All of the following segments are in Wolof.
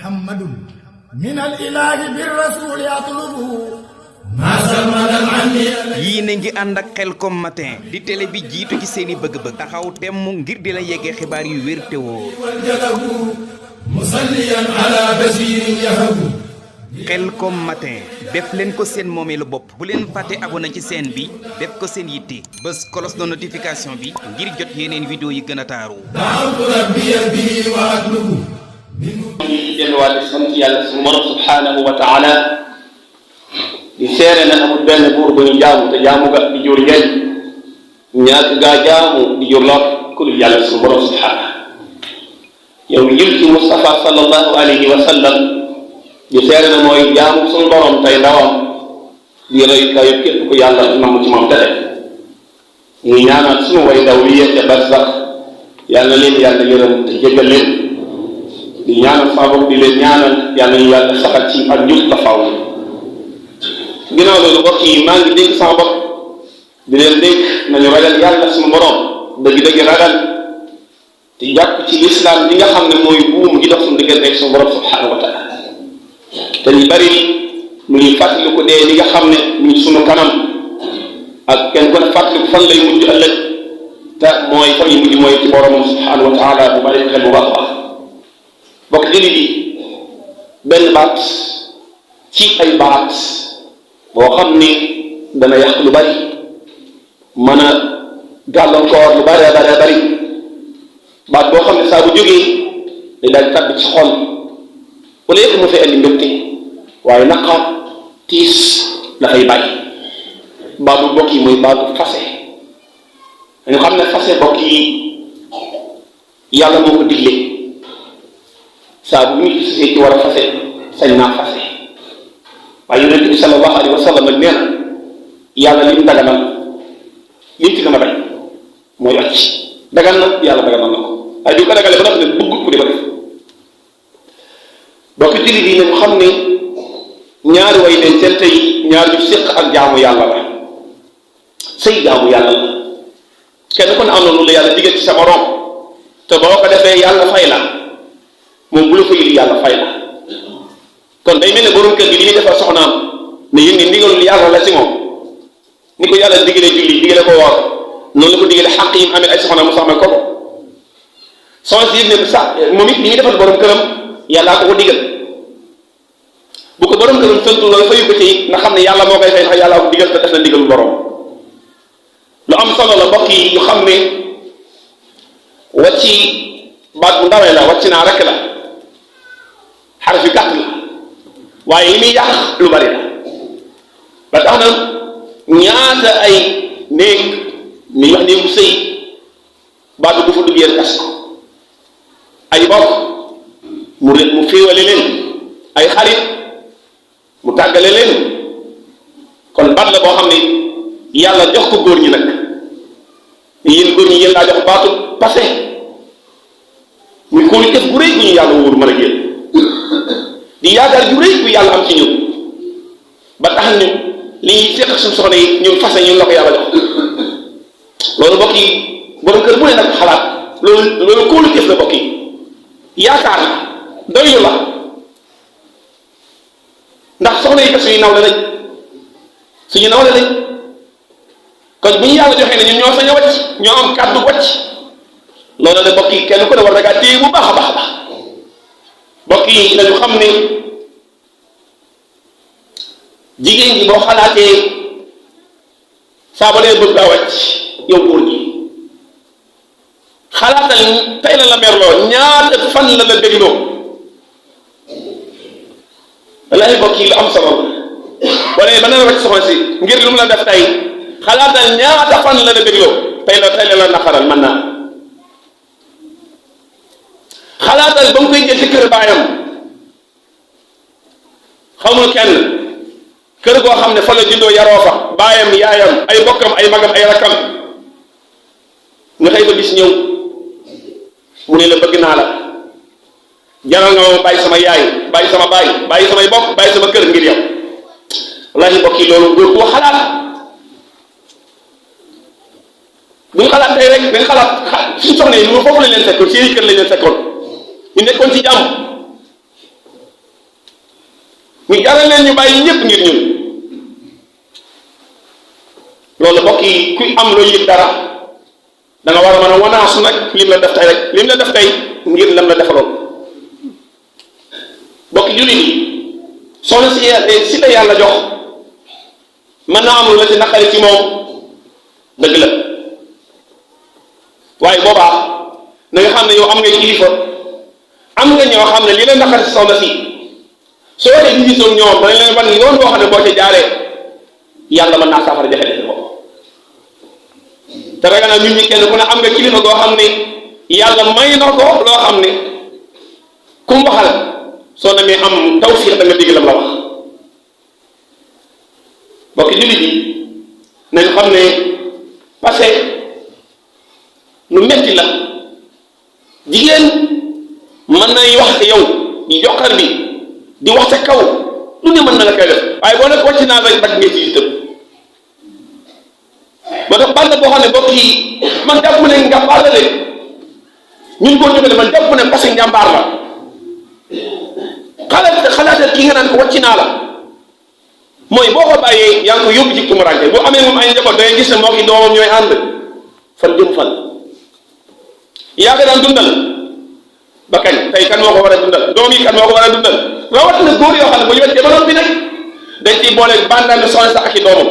محمد من الإله بالرسول يطلب yii na ngi ànd ak Khelcom matin di télé bi jiitu ci seeni bëgg-bëgg taxaw temm ngir di la yeggee xibaar yu wér te wóor musalliyan ala basirin yahabu Khelcom matin def leen ko seen moomeelu bopp bu leen fàtte abonné ci chaîne bi def ko seen yitte bés cloche de notification bi ngir jot yeneen vidéo yi gën a taaru da'awtu rabbiya bihi wa atlubu jël wàllu sant yàlla suñu borom subhanahu wa taala di seere na amul benn buur bu ñu jaamu te jaamu ga di jur njëriñ ñàkk gaa jaamu di jur lor ku dul yàlla suñu borom subhanahu yow jël ci Mustafa sallallahu alayhi wa sallam di seere na mooy jaamu suñu borom tey ndawam di roy kayu képp ku yàlla namm ci moom tere ñuy ñaanal suñu way ndaw li yee ca barsax yàlla leen yàlla yërëm te jéggal leen di ñaanal sama bopp di leen ñaanal yàlla ñu yàlla saxal ci ak njub la faw ginnaaw loolu mbokk yi maa ngi dénk sama bopp di leen dénk nañu ragal yàlla suñu borom dëgg-dëgg ragal te jàpp ci lislaam bi nga xam ne mooy buum gi dox suñu diggante ak suñu borom subhanahu wa taala te ñu bari mu ñuy fàttaliku dee li nga xam ne ñu suñu kanam ak kenn ko ne fàttaliku fan lay mujj ëllëg te mooy fan yu mujj mooy ci boromam subhanahu wa taala bu bari xel bu baax a baax bokk jëli bi benn baat ci ay baat boo xam ni dana yàq lu bari mën a gàllankoor lu bari bari baat boo xam ne saa bu jógee day daal tàbbi ci xol wala yëpp mu fay indi mbégte waaye naqar tiis dafay bàyyi baatu bokk yi mooy baatu fase dañu xam ne fase bokk yi yàlla moo ko digle saa bu ñu gisee ci war a fase sañ naa fase waaye yonent bi sallallahu alayhi wa sallam nee na yàlla li mu daganal li mu ci gën a bañ mooy acc dagan na yàlla daganal na ko waaye di ko dagale ba noppi ne bëggut ku di ko def donc jullit yi nañu xam ne ñaari way dencante yi ñaar ñu séq ak jaamu yàlla la sëy jaamu yàlla la kenn ku ne am na lu la yàlla digal ci sa morom te boo ko defee yàlla fay la moom bu la fa yëli yàlla fay la kon day mel ne borom kër gi li muy defal soxnaam ne yéen ni ndigalul yàlla la ci moom ni ko yàlla digalee julli digale ko woor noonu la ko digalee xàq yi mu amee ay soxnaam mu sàmmal ko ko soxna si ne sax moom it li muy defal borom këram yàllaa ko ko digal bu ko borom këram sant loolu fayu ko ci nga xam ne yàlla moo koy fay ndax yàllaa ko digal te def na ndigalul borom lu am solo la mbokk yi ñu xam ne wàcci baat bu ndawee la wàcc naa rek la xaraf yu gàtt la waaye li muy yàq lu bari la ba tax na ñaata ay néeg ni wax néegu sëy baatu bu fa duggee gas ko ay bokk mu féewale leen ay xarit mu tàggale leen kon baat la boo xam ne yàlla jox ko góor ñi nag yéen góor ñi yéen laa jox baatu passé muy kóolu def gu rëy gu ñu yàlla wóor mën a génn di yaakaar ju rëy bu yàlla am ci ñun ba tax ñu li ñuy seq suñu soxna yi ñun fase ñun la ko yàlla jox loolu mbokk yi borom kër bu ne nag xalaat loolu kóolu def la mbokk yi yaakaar la doylu la ndax soxna yi kat suñu nawle lañ suñu nawle lañ kon bu ñu yàlla joxee ne ñun ñoo sañ a wàcc ñoo am kàddu wàcc loolu la mbokk yi kenn ku ne war na kaa téye bu baax a baax a baax mbokk yi nañu xam ne jigéen ñi boo xalaatee saa ba dee bëgg daa wàcc yow góor ñi xalaatal tey la merloo ñaata fan la bégloo wallaahi mbokk yi lu am solo wala ba na wàcc soxna si ngir lu mu la def tey xalaatal ñaata fan la bégloo tey la naqaral mën naa xalaatal ba mu koy jël ci kër baayam xamul kenn kër goo xam ne fa la juddoo yaroo fa baayam yaayam ay bokkam ay magam ay rakkam nga xëy ba bis ñëw mu ne la bëgg naa la jaral nga ma bàyyi sama yaay bàyyi sama baay bàyyi samay bokk bàyyi sama kër ngir yow wallaahi mbokk yi loolu góor koo xalaat bu ñu xalaat tey rek dañ xalaat suñu soxna yi lu foofu lañ leen fekkoon seen kër lañ leen fekkoon ñu nekkoon ci jàmm mu jaral leen ñu bàyyi ñëpp ngir ñun. loolu mbokk yi kuy am loo yëg dara da nga war a mën a wanaasu nag lim la def tey rek lim la def tey ngir lam la defaloon. mbokk jullit yi soxna si la yàlla jox mën naa am lu la ci naqari ci moom dëgg la waaye boobaa na nga xam ne yow am ngay kilifa am nga ñoo xam ne li la naqari si soxna si soo dee di gisoon ñoom dañ leen wan yoon boo xam ne boo ci jaaree yàlla mën naa saafara jafe-jafe boobu. te ragal naa ñun ñi kenn ku ne am nga kilifa goo xam ne yàlla may na ko loo xam ne ku mu waxal soo demee am tawfiq da nga dégg lam la wax. mbokk jullit yi nañ xam ne parce que lu metti la jigéen mën nay wax ak yow di joxar bi di wax ca kaw lu ne mën na la koy def waaye boo nekk wàcc naa rek dag ngay ci tëb. moo tax bàll boo xam ne mbokk yi man jàpp ne nga bàllale ñun koo jógale man jàpp ne parce que njàmbaar la xalaatal kii nga naan ko wàcc naa la mooy boo ko bàyyee yaa ngi ko yóbbu ci tumuraanke boo amee moom ay njaboot da ngay gis ne moo ki doomam ñooy ànd fan jëm fan yaa nga daan dundal ba kañ tey kan moo ko war a dundal doom yi kan moo ko war a dundal rawat na góor yoo xam ne bu ñu weccee ba noppi nag dañ ciy boole bandaan soxna sa ak i doomam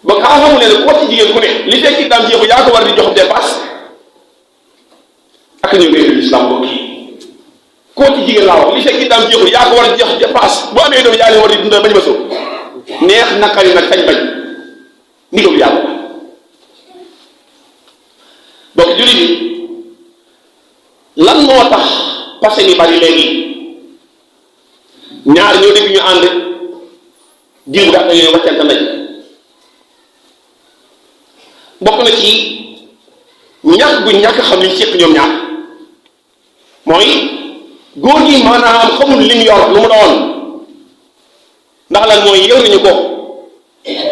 ba xaa xamu ne ku wàcc jigéen ku ne li fekk ci daam jeexu yaa ko war di jox dépasse ak ñu ngi islam mbokk yi ku wàcc jigéen laa wax li fekk ci daam jeexu yaa ko war di jox dépasse bu amee doom yaa leen war di dundal bañ ba soo neex naqari nag sañ bañ ndigalu yàlla donc jullit yi lan moo tax passé ni bari léegi ñaar ñoo dégg ñu ànd diw dax nañu waccante nañ bokk na ci ñàkk gu ñàkk xam li séq ñoom ñaar mooy góor gi maanaam xamul lim yor lu mu doon ndax lan mooy yoruñu ko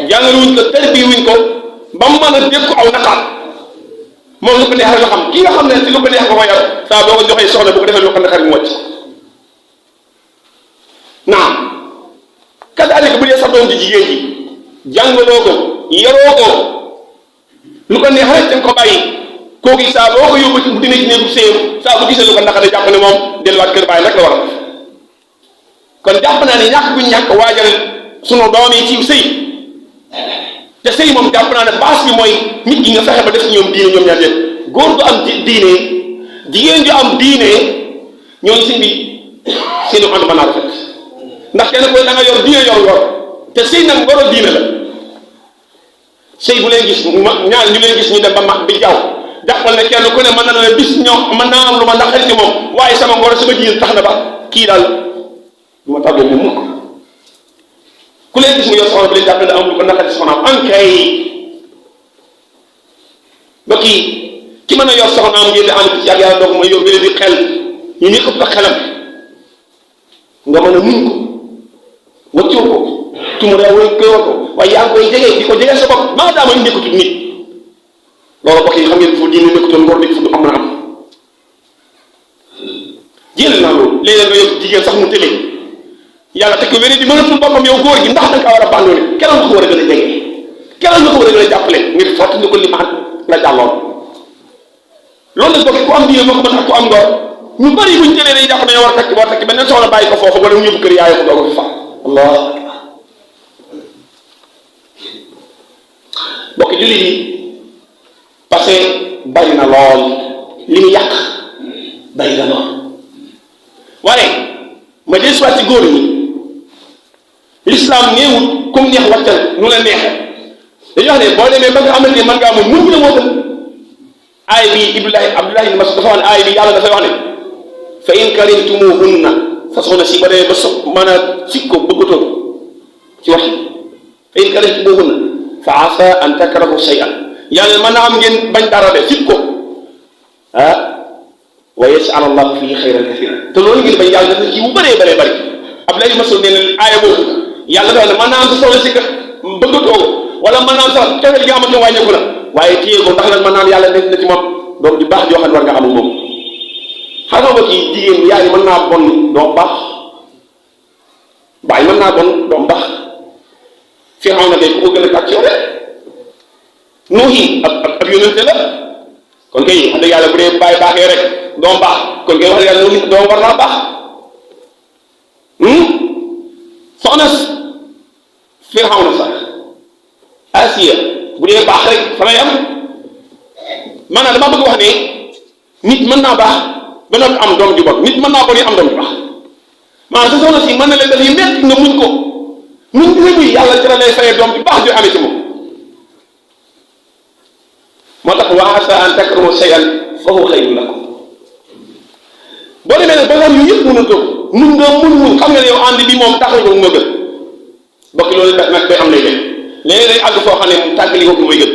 jàngaluwuñ ko tërbiwuñ ko ba mu mën a dégg ko aw naqaat moom lu ko neex rek nga xam ki nga xam ne si lu ko neex nga ko yor saa boo ko joxee soxna bu ko defee lu ko naqari mu wàcc naam kadaalika bu dee sa doom ji jigéen ji jàngaloo ko yoroo ko lu ko neex rek da nga ko bàyyi kooku saa boo ko yóbbu bu dina ci néegu séeru saa bu gisee lu ko naqari jàpp ne moom delluwaat kër bàyyi rek la war a def kon jàpp naa ne ñàkk bu ñàkk waajal sunu doom yi ci sëy te sëy moom jàpp naa ne base bi mooy nit ñi nga fexe ba def ci ñoom diine ñoom ñaar yëpp góor gu am diine jigéen ju am diine ñooñu sëñ bi seenu ànd mën naa rafet ndax kenn koy da nga yor diine yor ngor te sëy nag ngoro diine la sëy bu leen gis ñaar ñu leen gis ñu dem ba mag bi jaww jàppal ne kenn ku ne mën na la bis ñoo mën naa am lu ma naqari ci moom waaye sama ngoro sama diine tax na ba kii daal du ma tàggoo moom mukk ku leen gis mu yor soxna bi leen jàpp ne am lu ko naqari soxnaam ankay ba kii ki mën a yor soxnaam ngeen di ànd ci ak yàlla doog mooy yor wéle di xel ñu nekk ëpp xelam nga mën a muñ ko wëccoo ko tumuree wala këwa ko waaye yaa ngi koy jege di ko jege sa bopp maa daa may nekkatul nit loolu bokk yi xam ngeen fu diine nekkutoon ngor nekk fu du am na am jël naa loolu léeg-léeg nga yóbbu jigéen sax mu tële yàlla teg ko wéré di mënatul boppam yow góor gi ndax da nga war a bàndoone keneen nga ko war a gën a jege keneen nga ko war a gën a jàppale ngir fotti ni ko li ma la jàlloon loolu nag bokk ku am diine moo ko mën ak ku am ngor ñu bëri buñ tëlee dañuy jàpp ne war a takk beneen soxla bàyyi ko foofu wala mu yóbbu kër yaay ko doo ko fi fa allah bokk jullit yi parce que bari na lool li mu yàq bari na lool waaye ma del soit ci góor ñi l'islam néewut comme neex wàccal nu la neexee dañuy wax ne boo demee ba nga xamante ne mën ngaa moom mun la moo gën aay bi Abdullahi ibn Mas'ud dafa wax ne aay bi yàlla dafay wax ne fa in karihtumuhunna sa soxna si ba demee ba mën a sik ko bëggatoo ci wax yi fa in karihtumuhunna fa asa an takrahu shay'an yàlla mën naa am ngeen bañ dara de sik ko wa yaj'al allahu fihi xayran kathiran te loolu ngeen bañ yàlla def ci bu bëree bëri Abdullahi ibn Mas'ud nee na aaya boobu yàlla dafa ne mën naa am sa soxla si ka bëggatoo ko wala mën naa am sax cofeel gi nga xamante ne wàññeeku la waaye téye ko ndax nag mën naa am yàlla def na ci moom doom ju baax joo xam ne war nga am ak moom xam nga ci jigéen yaay mën naa bon doo baax waaye mën naa bon doom baax Firawna kay ku ko gën a kàcc yow de Nuuhi ab yónnante la kon kay wax dëgg yàlla bu dee bàyyi baaxee rek doom baax kon kay wax dëgg yàlla Nuuhi doom war naa baax soxna Firawna sax Asiya bu dee baax rek fa lay am maanaam dama bëgg wax ne nit mën naa baax ba noppi am doom ju bon nit mën naa bon yi am doom ju baax maanaam sa soxna si mën na leen def yu métti nga muñ ko muñ bi yàlla ci la lay fayee doom ju baax ju amee ci moom moo tax wa asaa an takrahu shay'an fa huwa khayrun lakum boo demee nag ba nga yu yëpp mën a toog mun nga mun xam nga ne yow ànd bi moom taxul ko moo gën bokk loolu nag day am lay def léegi day àgg foo xam ne tàggali ko mooy gën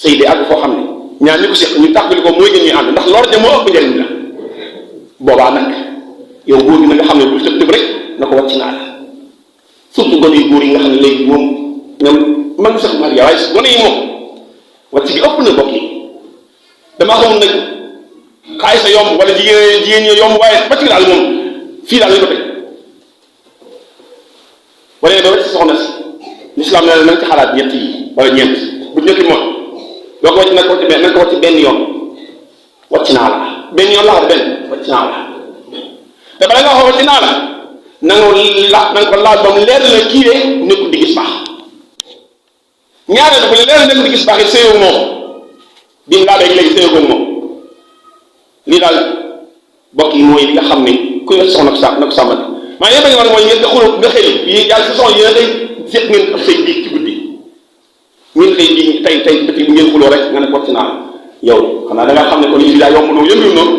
sëy day àgg foo xam ne ñaar ñi ko seq ñu tàggali ko mooy gën ñuy ànd ndax lor ja moo ëpp njëriñ la boobaa nag yow góor gi na nga xam ne bu tëb tëb rek na ko wàcc naa la surtout gone yu góor yi nga xam ne léegi moom ñoom man sax mag yaa waaye gone yi moom wàcc bi ëpp na bokk yi damaa xamul nag xaalis sa yomb wala jigéen ñi yomb waaye wàcc gi daal moom fii daal lañ ko teg wala ba wàcc soxna si lislaam ne na nga ci xalaat ñett yi wala ñeent bu njëkk mooy doo ko wàcc nag na ko wàcc benn yoon wàcc naa la benn yoon la xam benn wàcc naa la te bala nga wax wàcc naa la na nga ko laaj ba mu leer la kii de nekkul di gis baax ñaareel bu leer nekkul di gis baax it sëyoo moom bi mu laa beeg léegi sëyoo ko moom lii daal bokk yi mooy li nga xam ne ku yor soxna ko sàmm na ko sàmmal maa yëpp a ngi war mooy ngeen nga xuloo nga xëy yi yàlla si soxna yéen a xëy seet ngeen ab say biig ci guddi ngeen xëy bi tey depuis bi ngeen xuloo rek nga ne wàcc naa la yow xanaa da nga xam ne kon lii daa yomb noonu yëngu noonu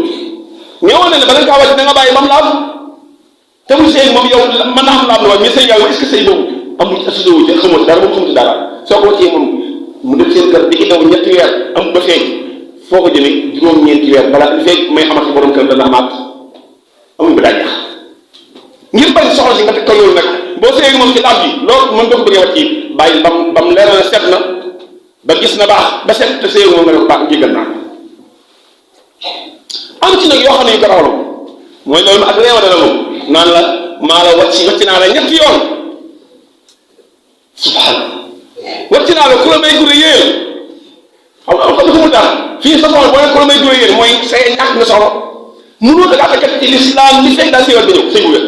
ñëwoon na ne bala nga kaa wàcc da nga bàyyi ba mu laal te mu sëy moom yow mën naa am laal na waaye mais sëy yow est-ce que sëy boobu amul associé wu ci xamoo ci dara moom xamu ci dara soo ko wàccee moom mu def seen kër di ki daw ñetti weer am ba feeñ foo ko jëmee juróom-ñeenti weer balaa il feeg may xamante borom kër dana amaat amuñ ba daa jax ngir bañ soxla si nga teg ko loolu nag boo sëyee moom ci laaj bi loolu mën nga ko bëggee wàcc bàyyi bam leer na set na ba gis na baax ba set te sëyee moom nga ne ko baax jéggal naa am ci nag yoo xam ne yu garaw la mooy loolu ak réewa dana moom naan la maa la wàcc naa la ñetti yoon subhanallah wàcc naa la ku la may gure yéen xam nga xamul dara fii sa soxla boo ne ku la may gure yéen mooy say ñàkk nga soxla mënoo da ngaa fekk ci lislaam li fekk daal séwal ba ñëw sëy bu wér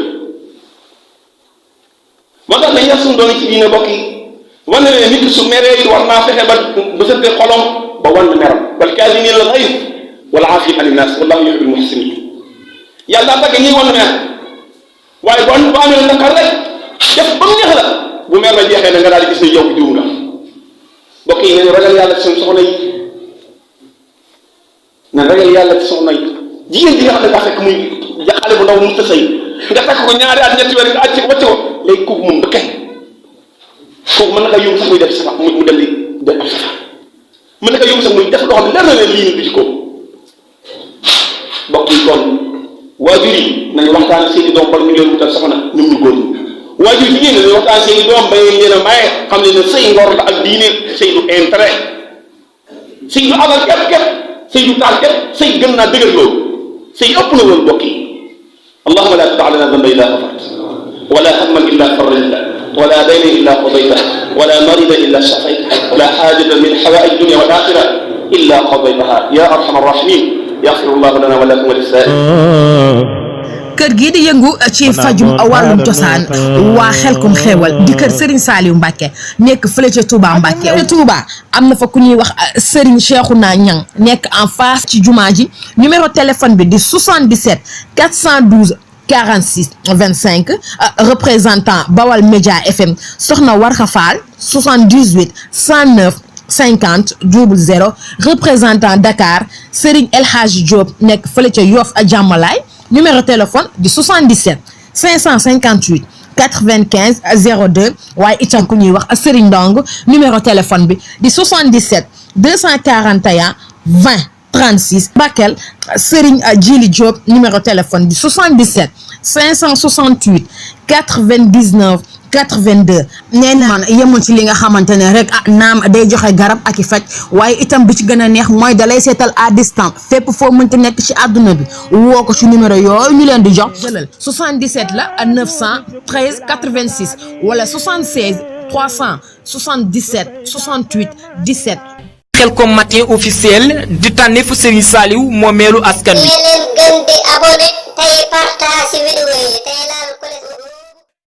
moo tax nañ yar suñu doon ci diine bokk yi wan na ne nit su meree war naa fexe ba sënte xolom ba wan meram wal kaazimiina al-ghayz wal aafiina ani n-naas wallaahu yuhibbul muhsiniin yàlla daa tagg ñiy wan mer waaye boo amee naqar rek def ba mu neex la bu mer la jeexee na nga daal di gis ne yow juum nga bokk yi nañ ragal yàlla ci seen soxna yi nañ ragal yàlla ci soxna yi jigéen ji nga xam ne daa fekk muy xale bu ndaw mu ta sëy nga takk ko ñaari at ñetti weer nga àcc wàcc ko léegi kooku moom ba kañ kooku mën na ko yóbbu sax muy def safa mu dem di def ab safa mën na ko yóbbu sax muy def loo xam ne leer na leen lii nii du ci ko bokk yi kon waajur yi nañu waxtaan seen i doom bala ñu leen wutal soxna ñoom ñu góor ñi waajur jigéen nañu waxtaan seen i doom ba leen a maye xam ne ne sëy ngor la ak diine sëy du intérêt sëy du alal képp képp sëy du taal képp sëy gën naa dëgër loolu sëy ëpp na loolu bokk yi allahumma la tada' lana dhanban illa ghafart wala hamman illa farajta wala daynan illa qadayta wala maridan illa shafayta wala hajatan min hawaa'ij dunya wal akhirah illa qadaytaha ya arhamar rahimin yaghfirullahu lana wa lakum wa lis-sa'il kër gii di yëngu ci fajum wàllum cosaan waa Xelkom Xéewal di kër Serigne Saliou Mbacke nekk fële ca Touba Mbacke Touba am na fa ku ñuy wax Serigne Cheikhouna Niang nekk en face ci jumaa ji numéro téléphone bi di 77 412 46 25 représentant Bawal Média FM Soxna Warxa Fall 78 109 50 00 représentant Dakar Serigne El Hadji Diop nekk fële ca Yoff Jàmmalaay numéro téléphone di 77 558 95 02 waaye itam ku ñuy wax Serigne Ndong numéro téléphone bi di 77 241 20 36 Bakel Serigne Djili Diop numéro téléphone di 77 568 99 82 nee na man yemul ci li nga xamante ne rek naam day joxe garab ak i faj waaye itam bi ci gën a neex mooy dalay seetal à distance fépp foo mënti nekk ci àdduna bi woo ko ci numéro yooyu ñu leen di jox jëlal 77 la 913 86 wala 76 377 68 17. Khelcom matin officiel di tànneefu Serigne Saliou moomeelu askan wi. leen gën di abonné tey partage vidéo yi tey laal ko